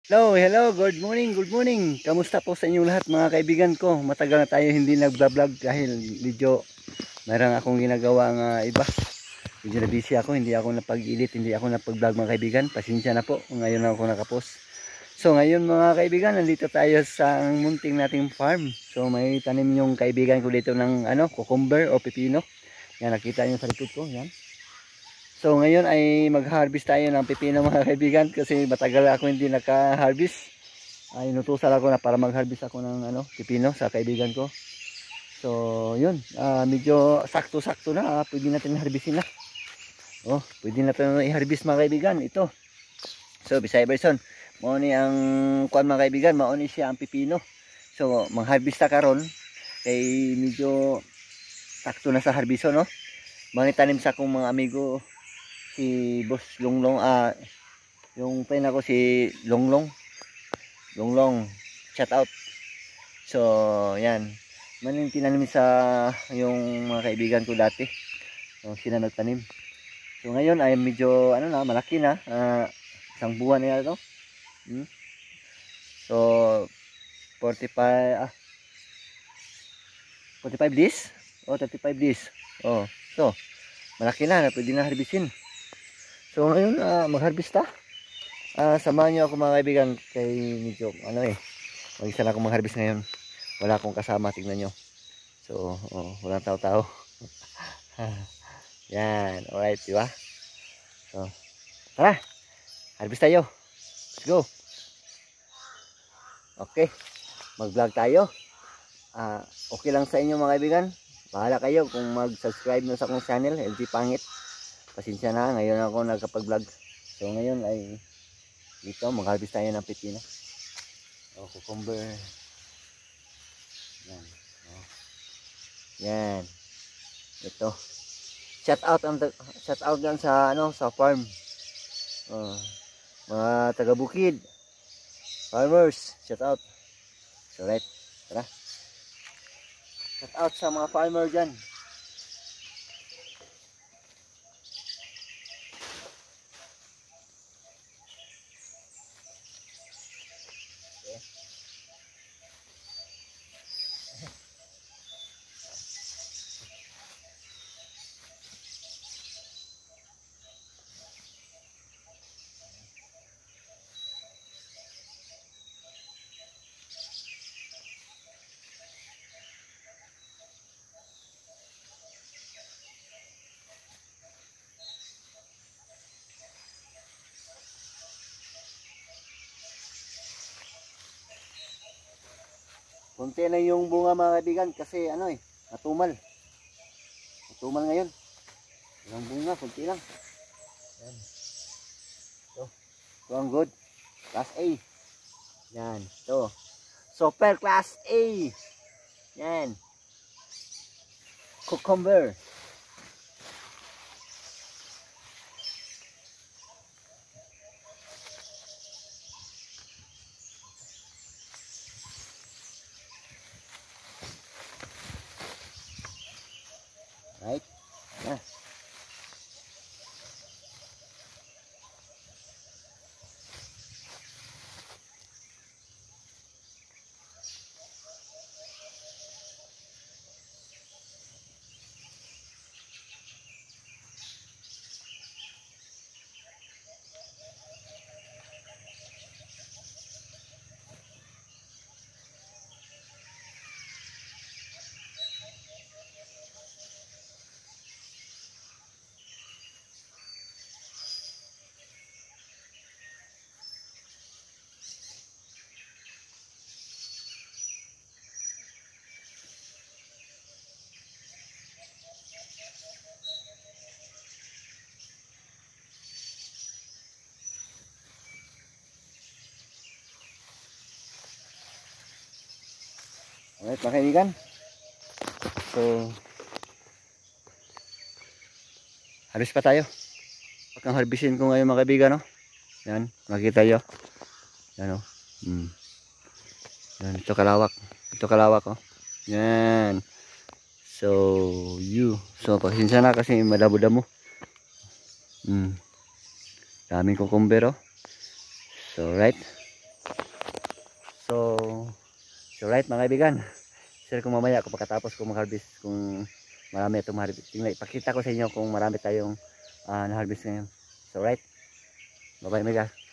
Hello, hello, good morning, good morning. Kamusta po sa inyong lahat mga kaibigan ko? Matagal na tayo hindi nag-vlog dahil medyo meron akong ginagawang iba. Medyo na busy ako, hindi ako napag-edit, hindi ako napag-vlog mga kaibigan. Pasensya na po, ngayon na ako nakapost. So ngayon mga kaibigan, nandito tayo sa munting nating farm. So may tanim yung kaibigan ko dito ng cucumber o pepino. Yan, nakita niyo sa likod ko, yan. So ngayon ay mag-harvest tayo ng pepino mga kaibigan kasi matagal ako hindi naka-harvest. Ay inutusan ako na para mag-harvest ako ng pepino sa kaibigan ko. So yun, medyo sakto-sakto na, pwede natin harvestin na. Oh, pwede natin i-harvest mga kaibigan ito. So Bisaya version, mao ni ang kuan mga kaibigan, mao ni siya ang pepino. So mag-harvest ta karon kay medyo sakto na sa harbiso no. Mga tanim sa akong mga amigo si Boss Longlong, yung friend ako si Longlong, shout out. So yan, maning tinanim sa yung mga kaibigan ko dati, so sila nagtanim. So ngayon ay medyo malaki na, isang buwan na ito. So 45 days o 35 days. Oh, so malaki na, pwede na harbisin. So ngayon mag-harvest ta. Samahan niyo ako mga kaibigan kay medyo mag-isa na ako mag-harvest ngayon. Wala akong kasama, tingnan niyo. So walang tao-tao. Yan, alright, di ba? So tara, harvest tayo. Let's go. Okay, mag-vlog tayo. Okay lang sa inyo mga kaibigan. Bahala kayo kung mag-subscribe na sa akong channel, LG Pangit. Pasensya na, ngayon ako nagkapag-vlog. So ngayon ay dito mag-harvest tayo ng pepino. Cucumber. Yan. Yan. Ito. Shout out yan sa sa farm. Mga taga Bukid. Farmers, shout out. So right, tara. Shout out sa mga farmer diyan. Konti na yung bunga mga kaibigan kasi natumal. Natumal ngayon. Yung bunga, konti lang. Yan. So ang good. Class A. Yan. So, super class A. Yan. Cucumber. Right? Nah. Alright mga kaibigan. So harvest pa tayo. Pagkang harvestin ko ngayon mga kaibigan, no? Yan, makikita nyo. Yan, Yan, ito kalawak. Ito kalawak, oh. Yan. So pasensya na kasi madamo-damo. Daming cucumber, oh. So right. So, right mga kaibigan. Share ko mamaya kung pagkatapos ko mag-harvest kung marami itong harvest. Ipakita ko sa inyo kung marami tayong na-harvest ngayon. So right. Bye bye mga.